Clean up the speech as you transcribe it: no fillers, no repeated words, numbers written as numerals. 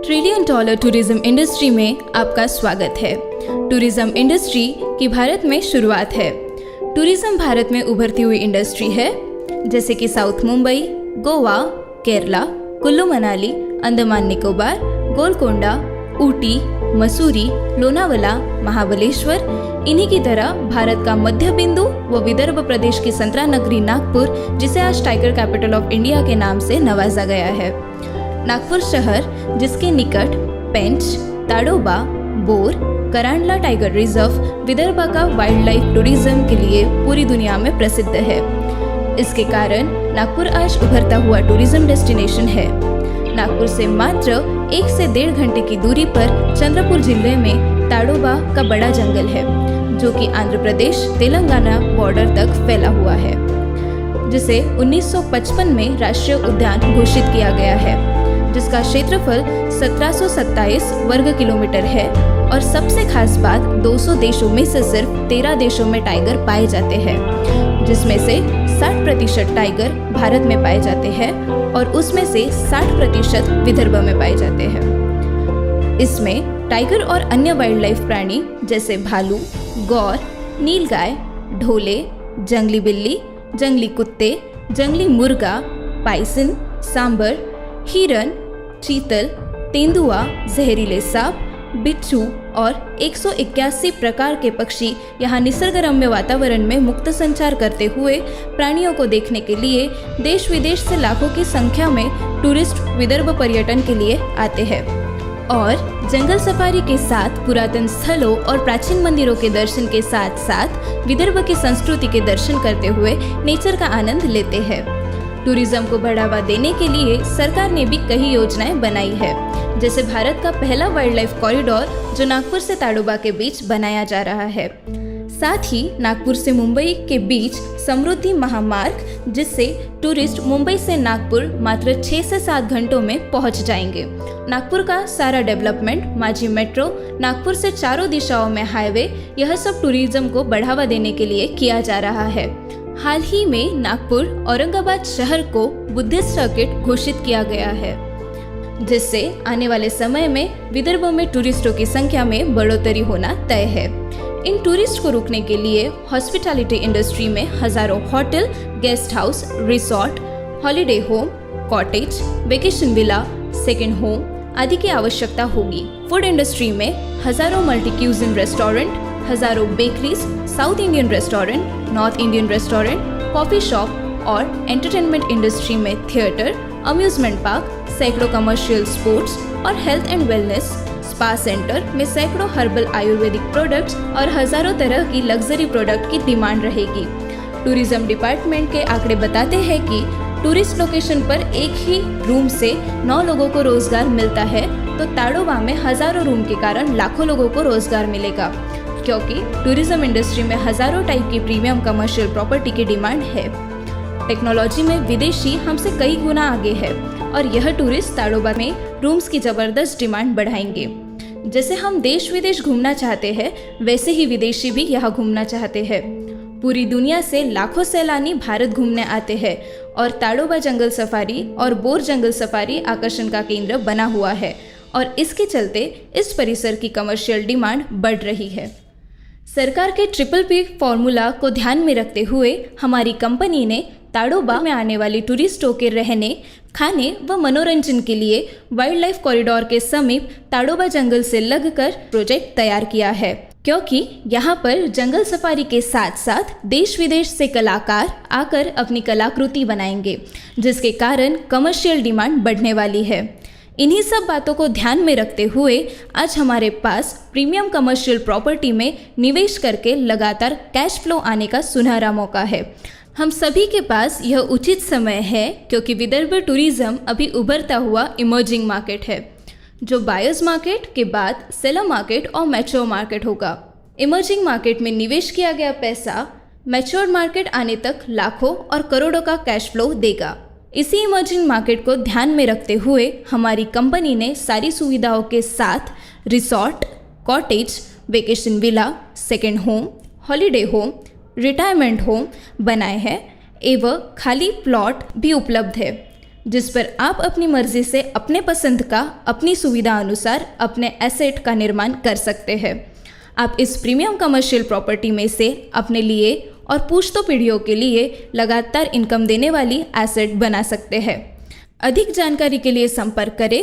Trillion dollar tourism industry में आपका स्वागत है। टूरिज्म इंडस्ट्री की भारत में शुरुआत है। टूरिज्म भारत में उभरती हुई इंडस्ट्री है, जैसे कि साउथ मुंबई, गोवा, केरला, कुल्लू मनाली, अंडमान निकोबार, गोलकोंडा, ऊटी, मसूरी, लोनावला, महाबलेश्वर। इन्हीं की तरह भारत का मध्य बिंदु व विदर्भ प्रदेश की संतरा नगरी नागपुर, जिसे आज टाइगर कैपिटल ऑफ इंडिया के नाम से नवाजा गया है। नागपुर शहर, जिसके निकट पेंच, ताडोबा, बोर, करांडला टाइगर रिजर्व विदर्भ का वाइल्ड लाइफ टूरिज्म के लिए पूरी दुनिया में प्रसिद्ध है। इसके कारण नागपुर आज उभरता हुआ टूरिज्म डेस्टिनेशन है। नागपुर से मात्र 1 से 1.5 घंटे की दूरी पर चंद्रपुर जिले में ताडोबा का बड़ा जंगल है, जो कि आंध्र प्रदेश तेलंगाना बॉर्डर तक फैला हुआ है, जिसे 1955 में राष्ट्रीय उद्यान घोषित किया गया है, जिसका क्षेत्रफल 1727 वर्ग किलोमीटर है। और सबसे खास बात, 200 देशों में से सिर्फ 13 देशों में टाइगर पाए जाते हैं, जिसमें से 60% टाइगर भारत में पाए जाते हैं और उसमें से 60% विदर्भ में पाए जाते हैं। इसमें टाइगर और अन्य वाइल्ड लाइफ प्राणी जैसे भालू, गौर, नीलगाय, ढोले, जंगली बिल्ली, जंगली कुत्ते, जंगली मुर्गा, बाइसन, सांबर, हिरन, चीतल, तेंदुआ, जहरीले सांप, बिच्छू और 181 प्रकार के पक्षी यहाँ निसर्गरम्य वातावरण में मुक्त संचार करते हुए प्राणियों को देखने के लिए देश विदेश से लाखों की संख्या में टूरिस्ट विदर्भ पर्यटन के लिए आते हैं और जंगल सफारी के साथ पुरातन स्थलों और प्राचीन मंदिरों के दर्शन के साथ साथ विदर्भ की संस्कृति के दर्शन करते हुए नेचर का आनंद लेते हैं। टूरिज्म को बढ़ावा देने के लिए सरकार ने भी कई योजनाएं बनाई है, जैसे भारत का पहला वाइल्ड लाइफ कॉरिडोर जो नागपुर से ताडोबा के बीच बनाया जा रहा है। साथ ही नागपुर से मुंबई के बीच समृद्धि महामार्ग, जिससे टूरिस्ट मुंबई से नागपुर मात्र 6 से 7 घंटों में पहुंच जाएंगे। नागपुर का सारा डेवलपमेंट, माझी मेट्रो, नागपुर से चारों दिशाओं में हाईवे, यह सब टूरिज्म को बढ़ावा देने के लिए किया जा रहा है। हाल ही में नागपुर औरंगाबाद शहर को बुद्धिस्ट सर्किट घोषित किया गया है, जिससे आने वाले समय में विदर्भ में टूरिस्टों की संख्या में बढ़ोतरी होना तय है। इन टूरिस्ट को रोकने के लिए हॉस्पिटैलिटी इंडस्ट्री में हजारों hotel, guest house, resort, holiday home, cottage, vacation villa, second home आदि की आवश्यकता होगी। फूड इंडस्ट्री में हजारों मल्टी क्यूजिन रेस्टोरेंट, हजारों bakeries, south Indian restaurant, north Indian restaurant, coffee shop और एंटरटेनमेंट इंडस्ट्री में थिएटर, अम्यूजमेंट पार्क, सैकड़ों कमर्शियल स्पोर्ट्स और health and wellness spa centre में सैकड़ों हर्बल आयुर्वेदिक प्रोडक्ट्स और हजारों तरह की लग्जरी प्रोडक्ट की डिमांड रहेगी। टूरिज्म डिपार्टमेंट के आंकड़े बताते हैं कि टूरिस्ट लोकेशन पर एक ही रूम से 9 लोगों को रोजगार मिलता है, तो ताडोबा में हजारों रूम के कारण लाखों लोगों को रोजगार मिलेगा, क्योंकि टूरिज्म इंडस्ट्री में हजारों टाइप की प्रीमियम कमर्शियल प्रॉपर्टी की डिमांड है। टेक्नोलॉजी में विदेशी हमसे कई गुना आगे है और यह टूरिस्ट ताडोबा में रूम्स की जबरदस्त डिमांड बढ़ाएंगे। जैसे हम देश विदेश घूमना चाहते हैं, वैसे ही विदेशी भी यहाँ घूमना चाहते हैं। पूरी दुनिया से लाखों सैलानी भारत घूमने आते हैं और ताडोबा जंगल सफारी और बोर जंगल सफारी आकर्षण का केंद्र बना हुआ है और इसके चलते इस परिसर की कमर्शियल डिमांड बढ़ रही है। सरकार के PPP फॉर्मूला को ध्यान में रखते हुए हमारी कंपनी ने ताडोबा में आने वाली टूरिस्टों के रहने, खाने व मनोरंजन के लिए वाइल्ड लाइफ कॉरिडोर के समीप ताडोबा जंगल से लगकर प्रोजेक्ट तैयार किया है, क्योंकि यहाँ पर जंगल सफारी के साथ साथ देश विदेश से कलाकार आकर अपनी कलाकृति बनाएंगे, जिसके कारण कमर्शियल डिमांड बढ़ने वाली है। इन्हीं सब बातों को ध्यान में रखते हुए आज हमारे पास प्रीमियम कमर्शियल प्रॉपर्टी में निवेश करके लगातार कैश फ्लो आने का सुनहरा मौका है। हम सभी के पास यह उचित समय है, क्योंकि विदर्भ टूरिज्म अभी उभरता हुआ इमर्जिंग मार्केट है, जो बायर्स मार्केट के बाद सेलर मार्केट और मैच्योर मार्केट होगा। इमर्जिंग मार्केट में निवेश किया गया पैसा मैच्योर मार्केट आने तक लाखों और करोड़ों का कैश फ्लो देगा। इसी इमर्जिंग मार्केट को ध्यान में रखते हुए हमारी कंपनी ने सारी सुविधाओं के साथ resort, cottage, vacation villa, second home, holiday home, retirement home बनाए हैं एवं खाली प्लॉट भी उपलब्ध है। जिस पर आप अपनी मर्जी से अपने पसंद का, अपनी सुविधा अनुसार अपने एसेट का निर्माण कर सकते हैं। आप इस प्रीमियम कमर्शियल प्रॉपर्टी में से अपने लिए और पुश्तों पीढ़ियों के लिए लगातार इनकम देने वाली एसेट बना सकते हैं। अधिक जानकारी के लिए संपर्क करें